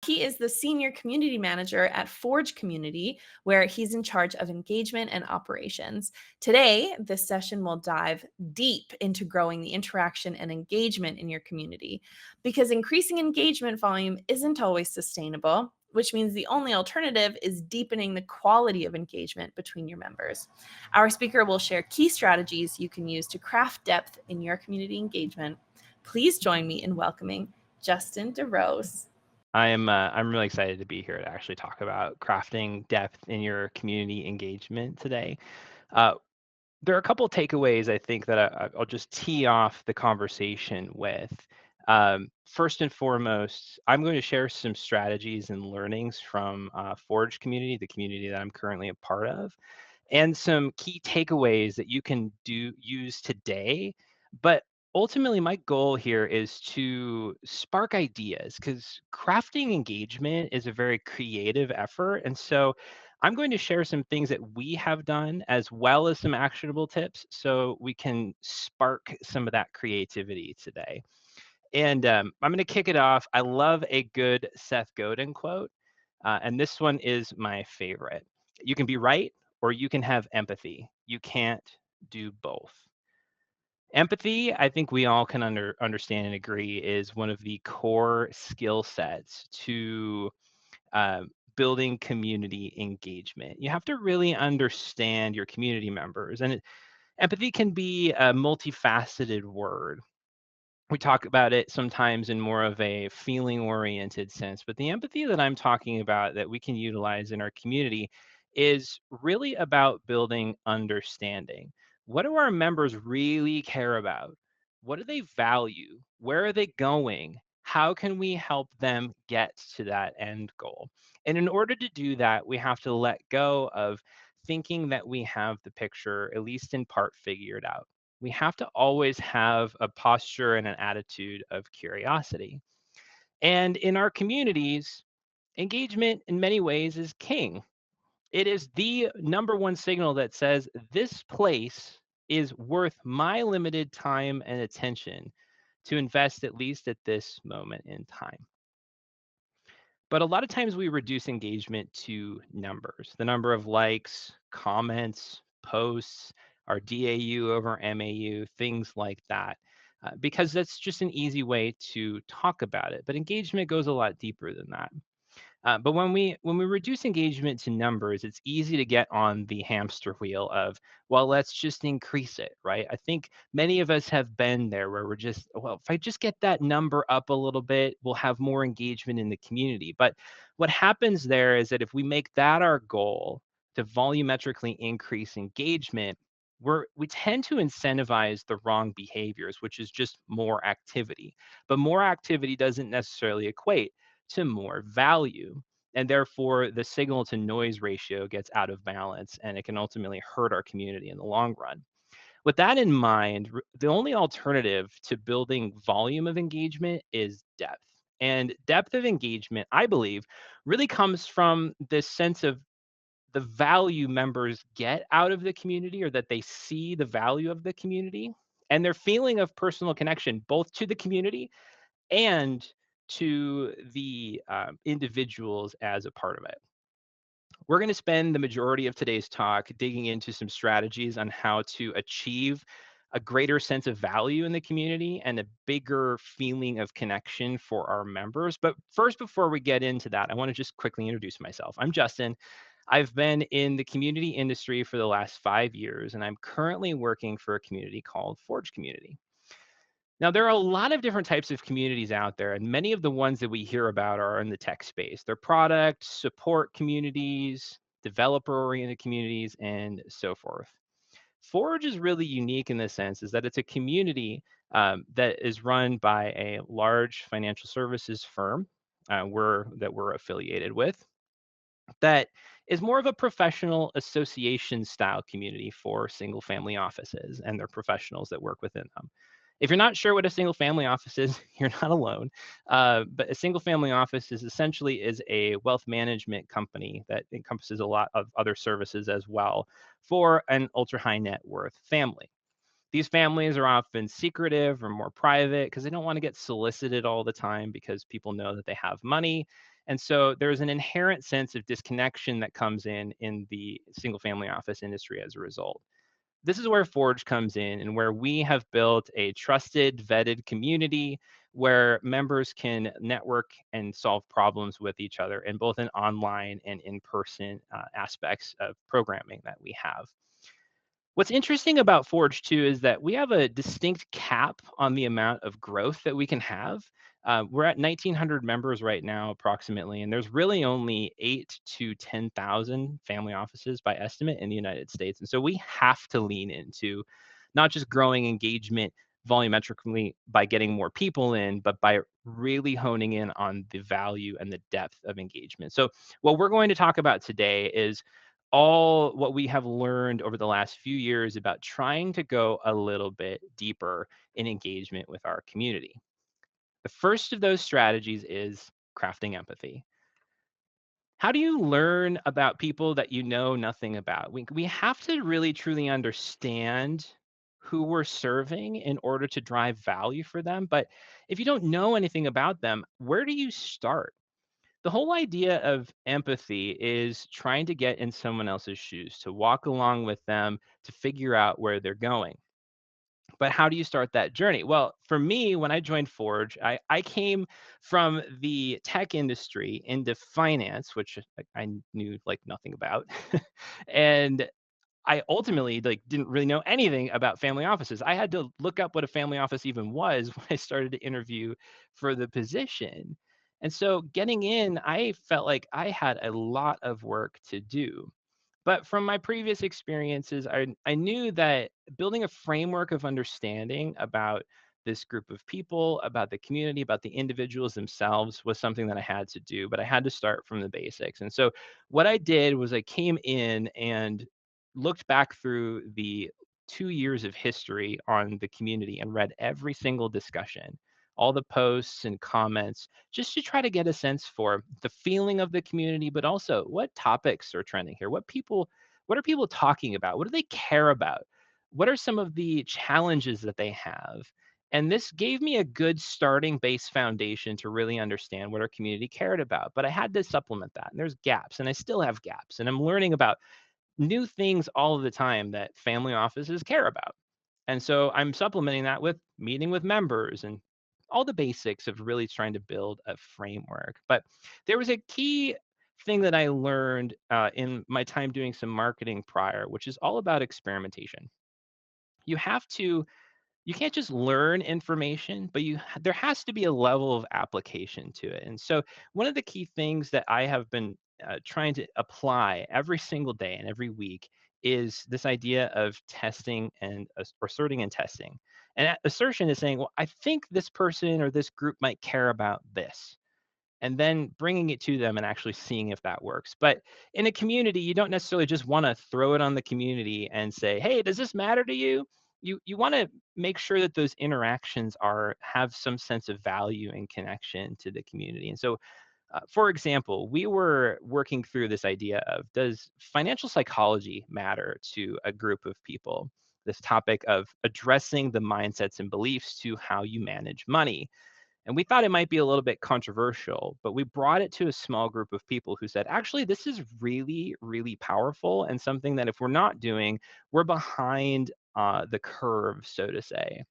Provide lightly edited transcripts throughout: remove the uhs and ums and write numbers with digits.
He is the senior community manager at Forge Community, where he's in charge of engagement and operations. Today, this session will dive deep into growing the interaction and engagement in your community because increasing engagement volume isn't always sustainable, which means the only alternative is deepening the quality of engagement between your members. Our speaker will share key strategies you can use to craft depth in your community engagement. Please join me in welcoming Justin DiRose. I'm really excited to be here to actually talk about crafting depth in your community engagement today. Uh, there are a couple takeaways I think that I'll just tee off the conversation with. First and foremost, I'm going to share some strategies and learnings from Forge community, the community that I'm currently a part of, and some key takeaways that you can use today. But ultimately, my goal here is to spark ideas because crafting engagement is a very creative effort. And so I'm going to share some things that we have done as well as some actionable tips so we can spark some of that creativity today. And I'm going to kick it off. I love a good Seth Godin quote. And this one is my favorite. You can be right or you can have empathy. You can't do both. Empathy, I think we all can understand and agree, is one of the core skill sets to uh, building community engagement. You have to really understand your community members. And empathy can be a multifaceted word. We talk about it sometimes in more of a feeling oriented sense, but the empathy that I'm talking about that we can utilize in our community is really about building understanding. What do our members really care about? What do they value? Where are they going? How can we help them get to that end goal? And in order to do that, we have to let go of thinking that we have the picture, at least in part, figured out. We have to always have a posture and an attitude of curiosity. And in our communities, engagement in many ways is king. It is the number one signal that says this place is worth my limited time and attention to invest at least at this moment in time. But a lot of times we reduce engagement to numbers, the number of likes, comments, posts, our DAU over MAU, things like that, because that's just an easy way to talk about it. But engagement goes a lot deeper than that. But when we reduce engagement to numbers, it's easy to get on the hamster wheel of, well, let's just increase it, right? I think many of us have been there where we're just, well, if I just get that number up a little bit, we'll have more engagement in the community. But what happens there is that if we make that our goal to volumetrically increase engagement, we tend to incentivize the wrong behaviors, which is just more activity. But more activity doesn't necessarily equate to more value. And therefore, the signal to noise ratio gets out of balance and it can ultimately hurt our community in the long run. With that in mind, the only alternative to building volume of engagement is depth. And depth of engagement, I believe, really comes from this sense of the value members get out of the community or that they see the value of the community and their feeling of personal connection, both to the community and to the individuals as a part of it. We're going to spend the majority of today's talk digging into some strategies on how to achieve a greater sense of value in the community and a bigger feeling of connection for our members. But first, before we get into that, I want to just quickly introduce myself. I'm Justin. I've been in the community industry for the last 5 years, and I'm currently working for a community called Forge Community. Now, there are a lot of different types of communities out there, and many of the ones that we hear about are in the tech space. They're product, support communities, developer-oriented communities, and so forth. Forge is really unique in this sense, is that it's a community that is run by a large financial services firm that we're affiliated with that is more of a professional association style community for single family offices and their professionals that work within them. If you're not sure what a single family office is, you're not alone. But a single family office is essentially is a wealth management company that encompasses a lot of other services as well for an ultra high net worth family. These families are often secretive or more private because they don't want to get solicited all the time because people know that they have money And so there's an inherent sense of disconnection that comes in the single family office industry as a result. This is where Forge comes in and where we have built a trusted, vetted community where members can network and solve problems with each other in both an online and in-person aspects of programming that we have. What's interesting about Forge too is that we have a distinct cap on the amount of growth that we can have. We're at 1,900 members right now, approximately, and there's really only 8 to 10,000 family offices by estimate in the United States. And so we have to lean into not just growing engagement volumetrically by getting more people in, but by really honing in on the value and the depth of engagement. So, what we're going to talk about today is all what we have learned over the last few years about trying to go a little bit deeper in engagement with our community. The first of those strategies is crafting empathy. How do you learn about people that you know nothing about? We have to really truly understand who we're serving in order to drive value for them. But if you don't know anything about them, where do you start? The whole idea of empathy is trying to get in someone else's shoes, to walk along with them, to figure out where they're going. But how do you start that journey? Well, for me, when I joined Forge, I came from the tech industry into finance, which I knew like nothing about. And I ultimately like didn't really know anything about family offices. I had to look up what a family office even was when I started to interview for the position. And so getting in, I felt like I had a lot of work to do. But from my previous experiences, I knew that building a framework of understanding about this group of people, about the community, about the individuals themselves was something that I had to do, but I had to start from the basics. And so what I did was I came in and looked back through the 2 years of history on the community and read every single discussion, all the posts and comments, just to try to get a sense for the feeling of the community, but also what topics are trending here, what are people talking about, what do they care about, what are some of the challenges that they have. And this gave me a good starting base foundation to really understand what our community cared about. But I had to supplement that. And there's gaps, and I still have gaps. And I'm learning about new things all of the time that family offices care about. And so I'm supplementing that with meeting with members and all the basics of really trying to build a framework. But there was a key thing that I learned in my time doing some marketing prior, which is all about experimentation. You have to you can't just learn information, but there has to be a level of application to it. And so one of the key things that I have been trying to apply every single day and every week is this idea of testing and asserting and testing. And that assertion is saying, well, I think this person or this group might care about this, and then bringing it to them and actually seeing if that works. But in a community, you don't necessarily just want to throw it on the community and say, "Hey, does this matter to you?" You want to make sure that those interactions are have some sense of value and connection to the community. And so, for example, we were working through this idea of does financial psychology matter to a group of people? This topic of addressing the mindsets and beliefs to how you manage money, and we thought it might be a little bit controversial, but we brought it to a small group of people who said, actually, this is really, really powerful and something that if we're not doing, we're behind the curve, so to say.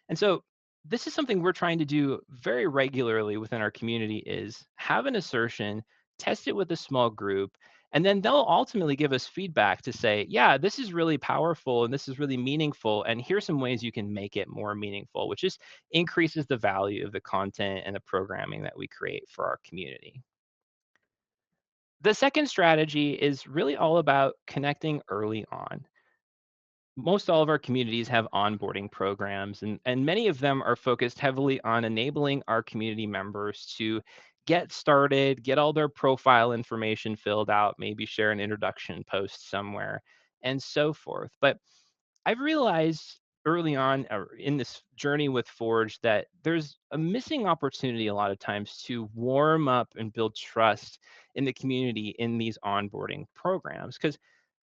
And so this is something we're trying to do very regularly within our community is have an assertion, test it with a small group, and then they'll ultimately give us feedback to say, yeah, this is really powerful and this is really meaningful. And here's some ways you can make it more meaningful, which just increases the value of the content and the programming that we create for our community. The second strategy is really all about connecting early on. Most all of our communities have onboarding programs, and many of them are focused heavily on enabling our community members to get started, get all their profile information filled out, maybe share an introduction post somewhere, and so forth. But I've realized early on in this journey with Forge that there's a missing opportunity a lot of times to warm up and build trust in the community in these onboarding programs. Because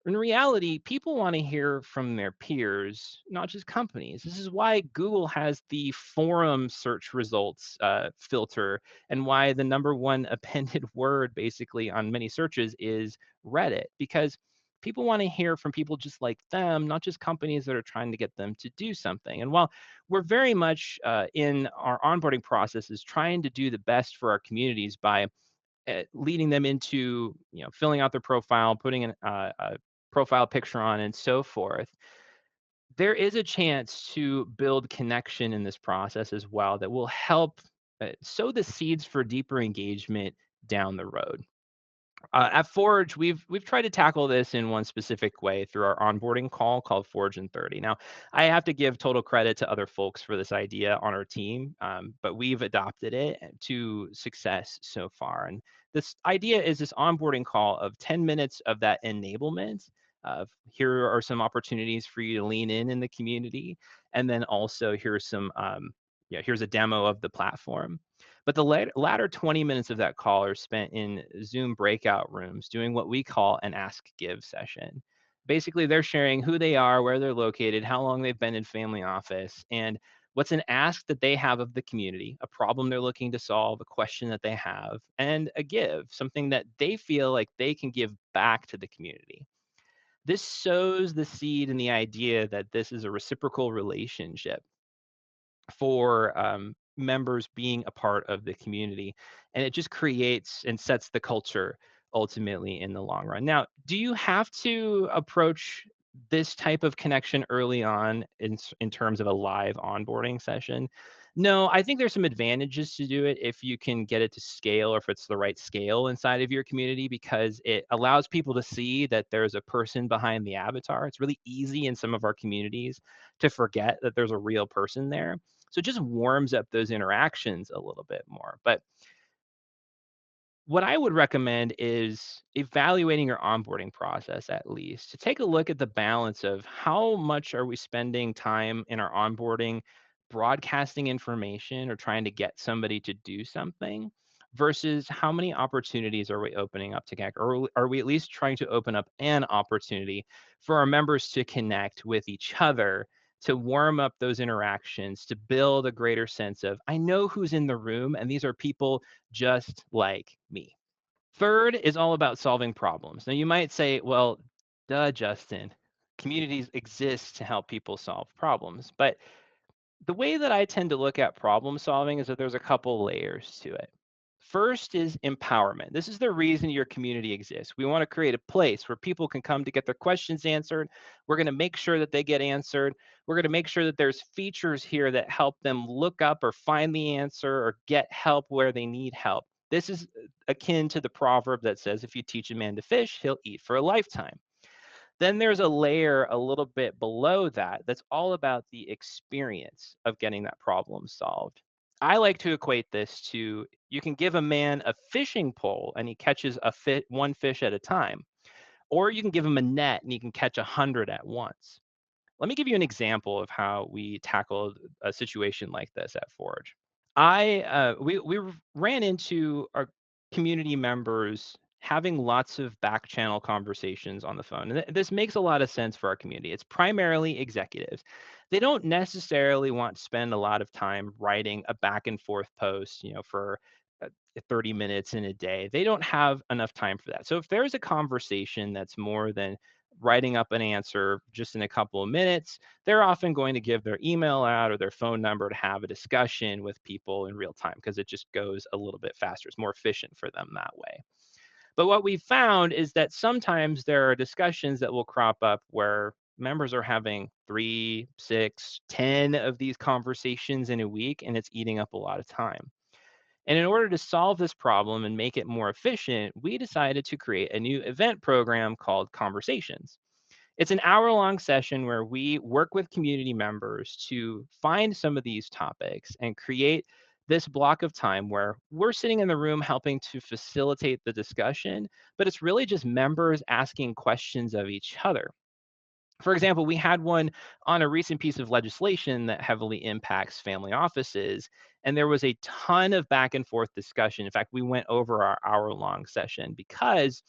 In reality, people want to hear from their peers, not just companies. This is why Google has the forum search results filter, and why the number one appended word basically on many searches is Reddit, because people want to hear from people just like them, not just companies that are trying to get them to do something. And while we're very much in our onboarding processes trying to do the best for our communities by leading them into filling out their profile, putting a profile picture on, and so forth, there is a chance to build connection in this process as well that will help sow the seeds for deeper engagement down the road. At Forge, we've tried to tackle this in one specific way through our onboarding call called Forge in 30. Now, I have to give total credit to other folks for this idea on our team, but we've adopted it to success so far. And this idea is this onboarding call of 10 minutes of that enablement. Of here are some opportunities for you to lean in the community, and then also here's some here's a demo of the platform. But the latter 20 minutes of that call are spent in Zoom breakout rooms doing what we call an ask give session. Basically, they're sharing who they are, where they're located, how long they've been in family office, and what's an ask that they have of the community, a problem they're looking to solve, a question that they have, and a give, something that they feel like they can give back to the community. This sows the seed in the idea that this is a reciprocal relationship for members being a part of the community. And it just creates and sets the culture ultimately in the long run. Now, do you have to approach this type of connection early on in terms of a live onboarding session? No, I think there's some advantages to do it if you can get it to scale or if it's the right scale inside of your community, because it allows people to see that there's a person behind the avatar. It's really easy in some of our communities to forget that there's a real person there. So it just warms up those interactions a little bit more. But what I would recommend is evaluating your onboarding process at least to take a look at the balance of how much are we spending time in our onboarding broadcasting information or trying to get somebody to do something versus how many opportunities are we opening up to connect, or are we at least trying to open up an opportunity for our members to connect with each other, to warm up those interactions, to build a greater sense of I know who's in the room and these are people just like me. Third is all about solving problems. Now, you might say, well, duh, Justin, communities exist to help people solve problems. But the way that I tend to look at problem solving is that there's a couple layers to it. First is empowerment. This is the reason your community exists. We want to create a place where people can come to get their questions answered. We're going to make sure that they get answered. We're going to make sure that there's features here that help them look up or find the answer or get help where they need help. This is akin to the proverb that says, if you teach a man to fish, he'll eat for a lifetime. Then there's a layer a little bit below that that's all about the experience of getting that problem solved. I like to equate this to you can give a man a fishing pole and he catches one fish at a time, or you can give him a net and he can catch 100 at once. Let me give you an example of how we tackled a situation like this at Forge. We ran into our community members having lots of back channel conversations on the phone. And this makes a lot of sense for our community. It's primarily executives. They don't necessarily want to spend a lot of time writing a back and forth post, for 30 minutes in a day. They don't have enough time for that. So if there's a conversation that's more than writing up an answer just in a couple of minutes, they're often going to give their email out or their phone number to have a discussion with people in real time because it just goes a little bit faster. It's more efficient for them that way. But what we found is that sometimes there are discussions that will crop up where members are having 3, 6, 10 of these conversations in a week, and it's eating up a lot of time. And in order to solve this problem and make it more efficient, we decided to create a new event program called Conversations. It's an hour-long session where we work with community members to find some of these topics and create this block of time where we're sitting in the room helping to facilitate the discussion, but it's really just members asking questions of each other. For example, we had one on a recent piece of legislation that heavily impacts family offices, and there was a ton of back and forth discussion. In fact, we went over our hour-long session because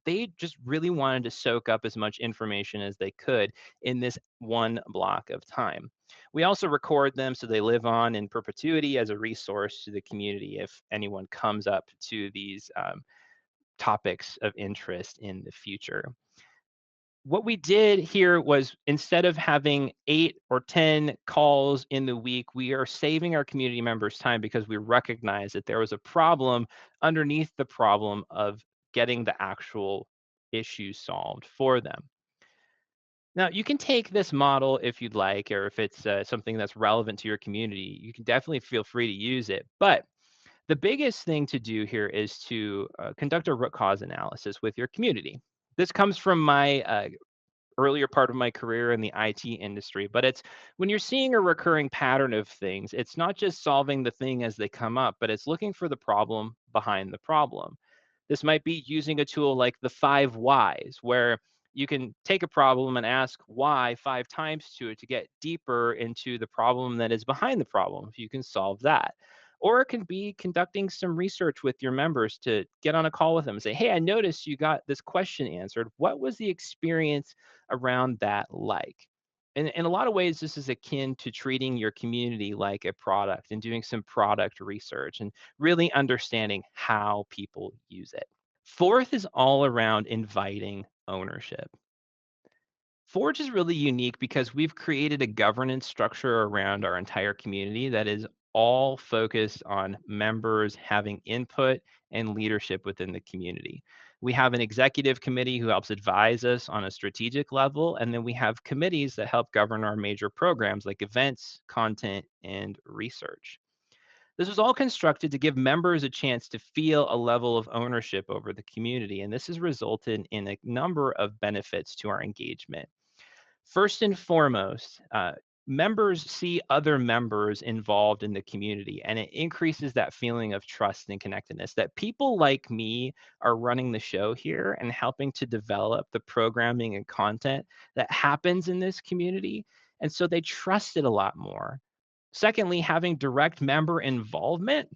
they just really wanted to soak up as much information as they could in this one block of time. We also record them so they live on in perpetuity as a resource to the community if anyone comes up to these topics of interest in the future. What we did here was instead of having 8 or 10 calls in the week, we are saving our community members time because we recognize that there was a problem underneath the problem of getting the actual issue solved for them. Now, you can take this model if you'd like, or if it's something that's relevant to your community, you can definitely feel free to use it. But the biggest thing to do here is to conduct a root cause analysis with your community. This comes from my earlier part of my career in the IT industry, but it's when you're seeing a recurring pattern of things, it's not just solving the thing as they come up, but it's looking for the problem behind the problem. This might be using a tool like the 5 whys, where you can take a problem and ask why 5 times to it to get deeper into the problem that is behind the problem, if you can solve that. Or it can be conducting some research with your members to get on a call with them and say, hey, I noticed you got this question answered. What was the experience around that like? And in a lot of ways, this is akin to treating your community like a product and doing some product research and really understanding how people use it. Fourth is all around inviting ownership. Forge is really unique because we've created a governance structure around our entire community that is all focused on members having input and leadership within the community. We have an executive committee who helps advise us on a strategic level, and then we have committees that help govern our major programs like events, content, and research. This was all constructed to give members a chance to feel a level of ownership over the community, and this has resulted in a number of benefits to our engagement. First and foremost, members see other members involved in the community, and it increases that feeling of trust and connectedness that people like me are running the show here and helping to develop the programming and content that happens in this community. And so they trust it a lot more. Secondly, having direct member involvement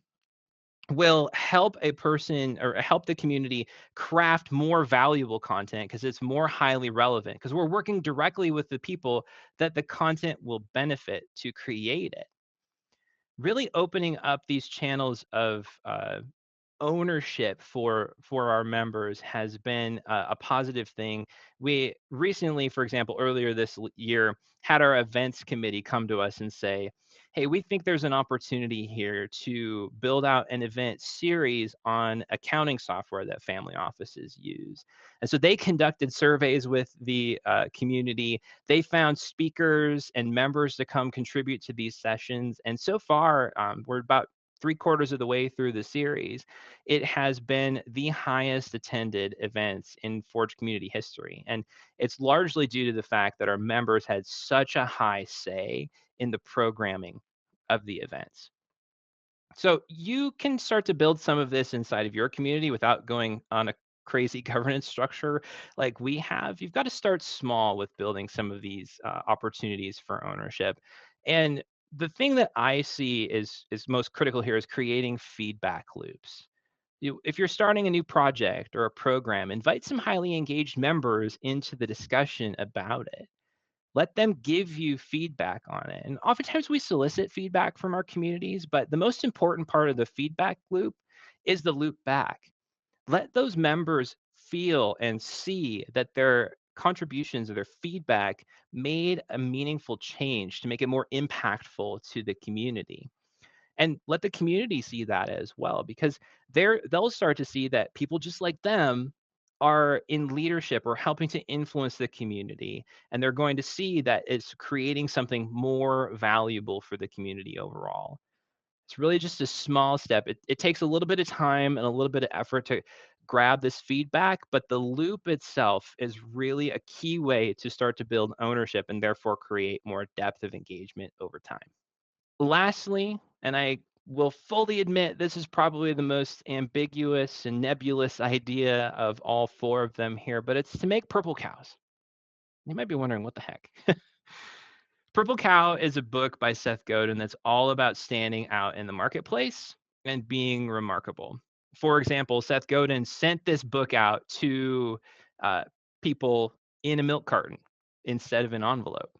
will help a person or help the community craft more valuable content because it's more highly relevant because we're working directly with the people that the content will benefit to create it. Really opening up these channels of ownership for our members has been a positive thing. We recently, for example, earlier this year, had our events committee come to us and say, "Hey, we think there's an opportunity here to build out an event series on accounting software that family offices use." And so they conducted surveys with the community. They found speakers and members to come contribute to these sessions. And so far, we're about 3/4 of the way through the series. It has been the highest attended events in Forge community history. And it's largely due to the fact that our members had such a high say in the programming of the events. So you can start to build some of this inside of your community without going on a crazy governance structure like we have. You've got to start small with building some of these opportunities for ownership. And the thing that I see is most critical here is creating feedback loops. If you're starting a new project or a program, invite some highly engaged members into the discussion about it. Let them give you feedback on it. And oftentimes we solicit feedback from our communities, but the most important part of the feedback loop is the loop back. Let those members feel and see that their contributions or their feedback made a meaningful change to make it more impactful to the community, and let the community see that as well because they'll start to see that people just like them are in leadership or helping to influence the community, and they're going to see that it's creating something more valuable for the community overall. It's really just a small step. It takes a little bit of time and a little bit of effort to grab this feedback, but the loop itself is really a key way to start to build ownership and therefore create more depth of engagement over time. Lastly, and I will fully admit this is probably the most ambiguous and nebulous idea of all four of them here, but it's to make purple cows. You might be wondering, what the heck? Purple Cow is a book by Seth Godin that's all about standing out in the marketplace and being remarkable. For example, Seth Godin sent this book out to uh, people in a milk carton instead of an envelope.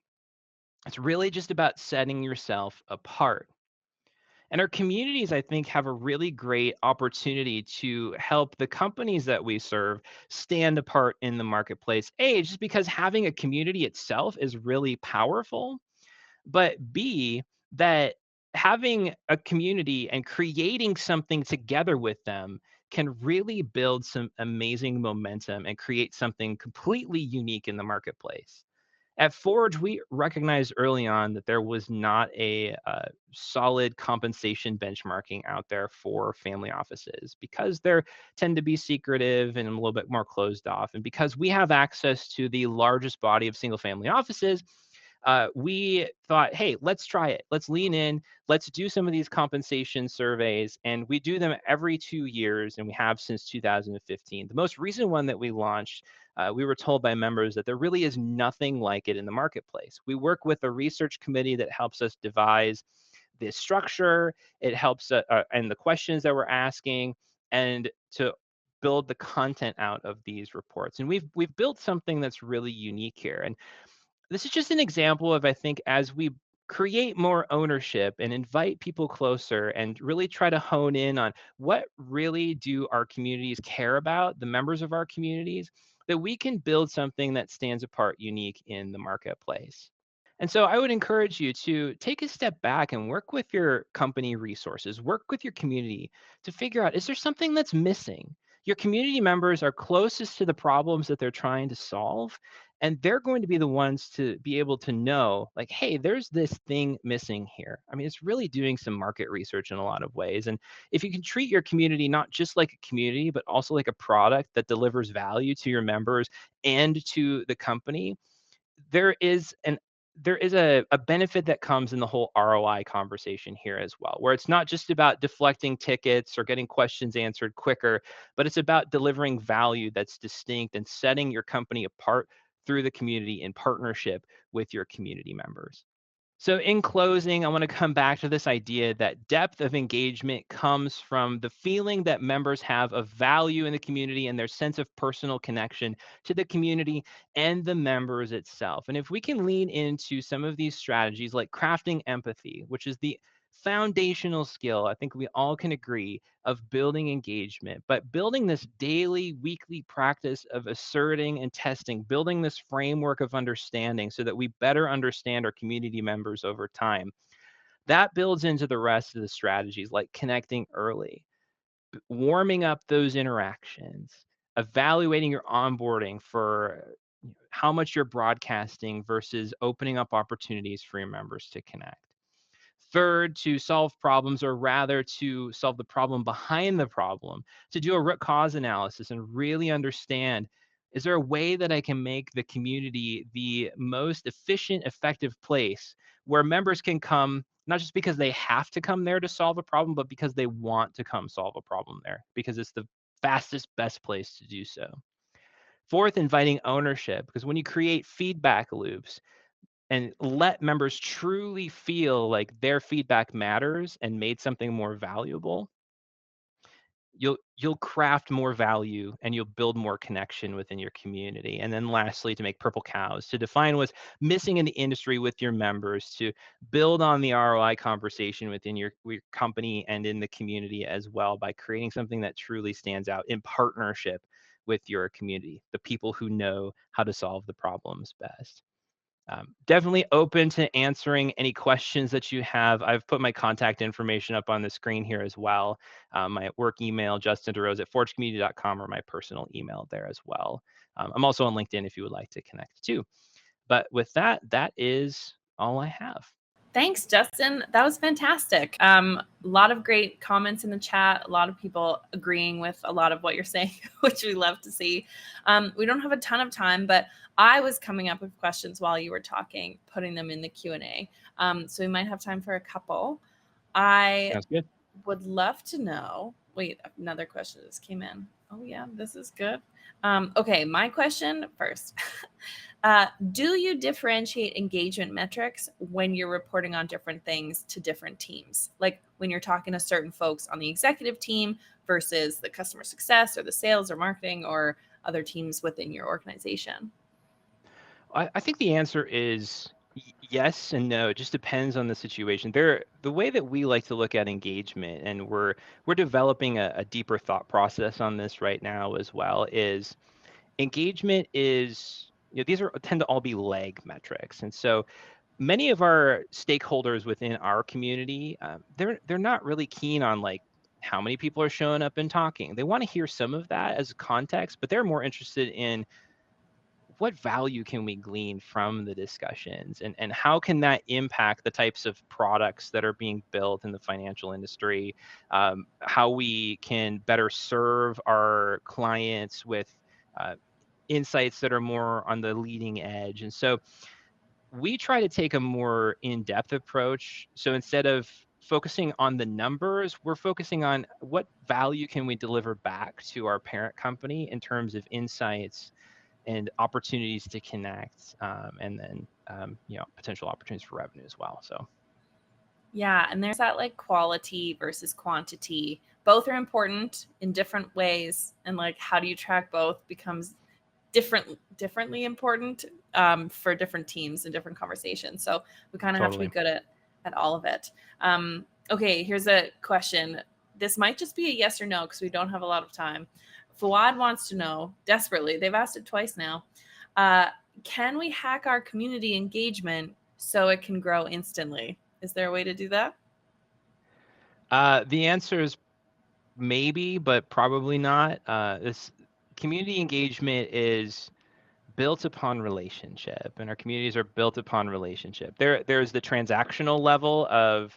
It's really just about setting yourself apart. And our communities, I think, have a really great opportunity to help the companies that we serve stand apart in the marketplace. A, just because having a community itself is really powerful, but B, that having a community and creating something together with them can really build some amazing momentum and create something completely unique in the marketplace. At Forge, we recognized early on that there was not a solid compensation benchmarking out there for family offices because they tend to be secretive and a little bit more closed off. And because we have access to the largest body of single family offices, we thought, hey, let's try it. Let's lean in. Let's do some of these compensation surveys. And we do them every 2 years, and we have since 2015. The most recent one that we launched, we were told by members that there really is nothing like it in the marketplace. We work with a research committee that helps us devise this structure. It helps, and the questions that we're asking, and to build the content out of these reports. And we've built something that's really unique here. And this is just an example of, I think, as we create more ownership and invite people closer and really try to hone in on what really do our communities care about, the members of our communities, that we can build something that stands apart unique in the marketplace. And so I would encourage you to take a step back and work with your company resources, work with your community to figure out, is there something that's missing? Your community members are closest to the problems that they're trying to solve, and they're going to be the ones to be able to know, like, hey, there's this thing missing here. I mean, it's really doing some market research in a lot of ways. And if you can treat your community not just like a community, but also like a product that delivers value to your members and to the company, there is an there is a benefit that comes in the whole ROI conversation here as well, where it's not just about deflecting tickets or getting questions answered quicker, but it's about delivering value that's distinct and setting your company apart through the community in partnership with your community members. So, in closing, I want to come back to this idea that depth of engagement comes from the feeling that members have of value in the community and their sense of personal connection to the community and the members itself. And if we can lean into some of these strategies like crafting empathy, which is the foundational skill, I think we all can agree, of building engagement, but building this daily, weekly practice of asserting and testing, building this framework of understanding so that we better understand our community members over time. That builds into the rest of the strategies like connecting early, warming up those interactions, evaluating your onboarding for how much you're broadcasting versus opening up opportunities for your members to connect. Third, to solve problems, or rather to solve the problem behind the problem, to do a root cause analysis and really understand, is there a way that I can make the community the most efficient, effective place where members can come, not just because they have to come there to solve a problem, but because they want to come solve a problem there, because it's the fastest, best place to do so. Fourth, inviting ownership, because when you create feedback loops, and let members truly feel like their feedback matters and made something more valuable, you'll craft more value and you'll build more connection within your community. And then lastly, to make purple cows, to define what's missing in the industry with your members, to build on the ROI conversation within your company and in the community as well by creating something that truly stands out in partnership with your community, the people who know how to solve the problems best. Definitely open to answering any questions that you have. I've put my contact information up on the screen here as well. My work email, justin.derose at forgecommunity.com, or my personal email there as well. I'm also on LinkedIn if you would like to connect too. But with that, that is all I have. Thanks, Justin. That was fantastic. A lot of great comments in the chat. A lot of people agreeing with a lot of what you're saying, which we love to see. We don't have a ton of time, but I was coming up with questions while you were talking, putting them in the Q&A. So we might have time for a couple. I Sounds good. would love to know. Wait, another question just came in. Oh yeah, this is good. Okay, my question first. Do you differentiate engagement metrics when you're reporting on different things to different teams? Like, when you're talking to certain folks on the executive team versus the customer success or the sales or marketing or other teams within your organization? I think the answer is yes and no. It just depends on the situation. The way that we like to look at engagement, and we're developing a deeper thought process on this right now as well, is engagement is, these are tend to all be lag metrics. And so many of our stakeholders within our community, they're not really keen on like how many people are showing up and talking. They want to hear some of that as context, but they're more interested in what value can we glean from the discussions, and how can that impact the types of products that are being built in the financial industry, how we can better serve our clients with uh, insights that are more on the leading edge. And so we try to take a more in-depth approach. So instead of focusing on the numbers, we're focusing on what value can we deliver back to our parent company in terms of insights and opportunities to connect, and then potential opportunities for revenue as well. So Yeah, and there's that like quality versus quantity. Both are important in different ways, and like how do you track both becomes differently important for different teams and different conversations. So we kind of have to be totally. good at all of it. Okay, here's a question. This might just be a yes or no because we don't have a lot of time. Fawad wants to know desperately. They've asked it twice now. Uh, can we hack our community engagement so it can grow instantly? Is there a way to do that? The answer is maybe, but probably not. This community engagement is built upon relationship, and our communities are built upon relationship. There's the transactional level of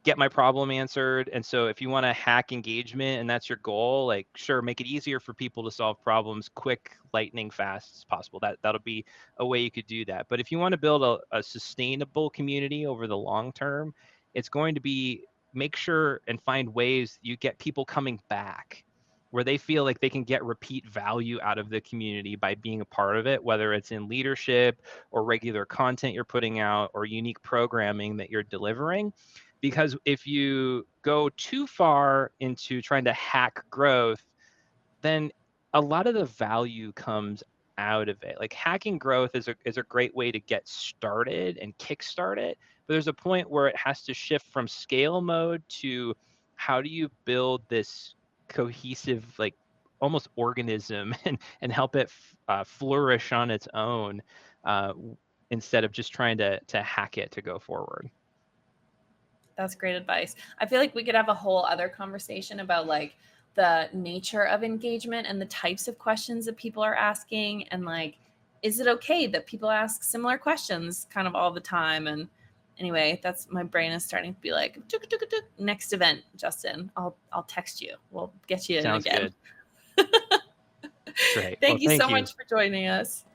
get my problem answered. And so if you want to hack engagement and that's your goal, like sure, make it easier for people to solve problems quick, lightning fast as possible. That'll be a way you could do that. But if you want to build a sustainable community over the long term, it's going to be make sure and find ways you get people coming back where they feel like they can get repeat value out of the community by being a part of it, whether it's in leadership or regular content you're putting out or unique programming that you're delivering. Because if you go too far into trying to hack growth, then a lot of the value comes out of it. Like hacking growth is a great way to get started and kickstart it, but there's a point where it has to shift from scale mode to how do you build this cohesive, like almost organism and help it flourish on its own, instead of just trying to hack it to go forward. That's great advice. I feel like we could have a whole other conversation about like the nature of engagement and the types of questions that people are asking, and like is it okay that people ask similar questions kind of all the time? And anyway, that's my brain is starting to be like tuk, tuk, tuk. Next event, Justin. I'll text you. We'll get you in Sounds again. good. Great. Well, Thank you thank so you. much for joining us.